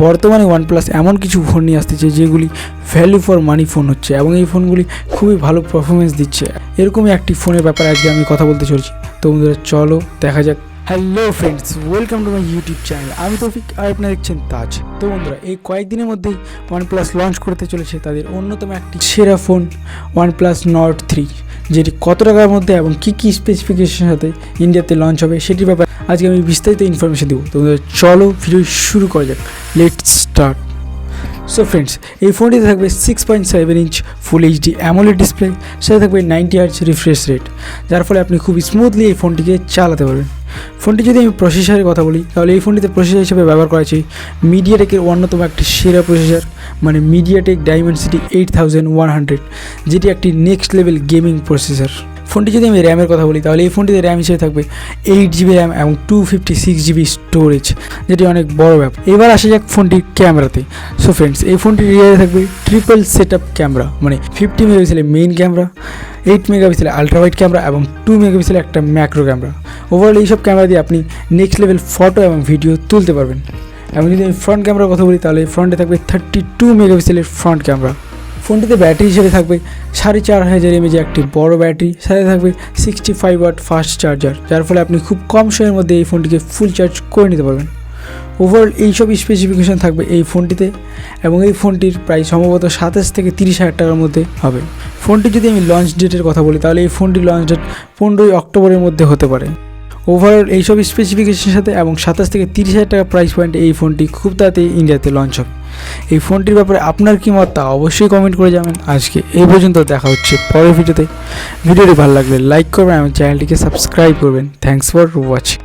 বর্তমানে ওয়ানপ্লাস এমন কিছু ফোন নিয়ে আসতেছে যেগুলি ভ্যালু ফর মানি ফোন হচ্ছে এবং এই ফোনগুলি খুবই ভালো পারফরমেন্স দিচ্ছে। এরকমই একটি ফোনের ব্যাপারে আজকে আমি কথা বলতে চলছি। তো বন্ধুরা চলো দেখা যাক। Hello friends, welcome to my YouTube channel. আমি তৌফিক আর আপনারা দেখছেন তাজ। তো বন্ধুরা এই কয়েকদিনের মধ্যেই ওয়ানপ্লাস লঞ্চ করতে চলেছে তাদের অন্যতম একটি সেরা ফোন ওয়ানপ্লাস নট 3, যেটি কত টাকার মধ্যে এবং কী কী স্পেসিফিকেশনের সাথে ইন্ডিয়াতে লঞ্চ হবে সেটির ব্যাপারে আজকে আমি বিস্তারিত ইনফরমেশন দেবো। তো বন্ধুরা চলো ভিডিও শুরু করা যাক। Let's start. সো ফ্রেন্ডস, এই ফোনটিতে থাকবে 6.7 inch full HD AMOLED display, সাথে থাকবে 90 হার্জ রিফ্রেশ রেট, যার ফলে আপনি খুব স্মুথলি এই ফোনটিকে চালাতে পারবেন। ফোনটি যদি আমি প্রসেসরের কথা বলি তাহলে এই ফোনটিতে প্রসেসর হিসেবে ব্যবহার করা হয়েছে মিডিয়াটেকের অন্যতম একটি সেরা প্রসেসর, মানে MediaTek Dimensity 8100, যেটি একটি নেক্সট লেভেল গেমিং প্রসেসর। ফোনটি যদি আমি র্যামের কথা বলি তাহলে এই ফোনটিতে র্যাম হিসেবে থাকবে 8GB র্যাম এবং 256GB স্টোরেজ, যেটি অনেক বড় ব্যাপার। এবার আসা যাক ফোনটির ক্যামেরাতে। সো ফ্রেন্ডস, এই ফোনটির রিয়ারে থাকবে ট্রিপল সেটআপ ক্যামেরা, মানে 50 মেগাপিক্সেলের মেইন ক্যামেরা, 8 মেগাপিক্সেলের আলট্রা ওয়াইড ক্যামেরা এবং 2 মেগাপিক্সেলের একটা ম্যাক্রো ক্যামেরা। ওভারঅল এইসব ক্যামেরা দিয়ে আপনি নেক্সট লেভেল ফটো এবং ভিডিও তুলতে পারবেন। এবং যদি আমি ফ্রন্ট ক্যামেরার কথা বলি তাহলে ফ্রন্টে থাকবে 32 মেগাপিক্সেলের ফ্রন্ট ক্যামেরা। ফোনটিতে ব্যাটারি হিসেবে থাকবে 4500 mAh একটি বড় ব্যাটারি, সাথে থাকবে 65 ওয়াট ফাস্ট চার্জার, যার ফলে আপনি খুব কম সময়ের মধ্যে এই ফোনটিকে ফুল চার্জ করে নিতে পারবেন। ওভারঅল এইসব স্পেসিফিকেশন থাকবে এই ফোনটিতে এবং এই ফোনটির প্রায় সম্ভবত 27 থেকে 30 হাজার টাকার মধ্যে হবে। ফোনটি যদি আমি লঞ্চ ডেটের কথা বলি তাহলে এই ফোনটির লঞ্চ ডেট 15 অক্টোবরের মধ্যে হতে পারে। ওভারঅল এইসব স্পেসিফিকেশনের সাথে এবং 27 থেকে 30 হাজার টাকা প্রাইস পয়েন্টে এই ফোনটি খুব তাড়াতাড়ি ইন্ডিয়াতে লঞ্চ হবে। এই ফোনটির ব্যাপারে আপনার কী মত তা অবশ্যই কমেন্ট করে যাবেন। আজকে এই পর্যন্ত, দেখা হচ্ছে পরের ভিডিওতে। ভিডিওটি ভালো লাগলে লাইক করবেন এবং চ্যানেলটিকে সাবস্ক্রাইব করবেন। Thanks for watching.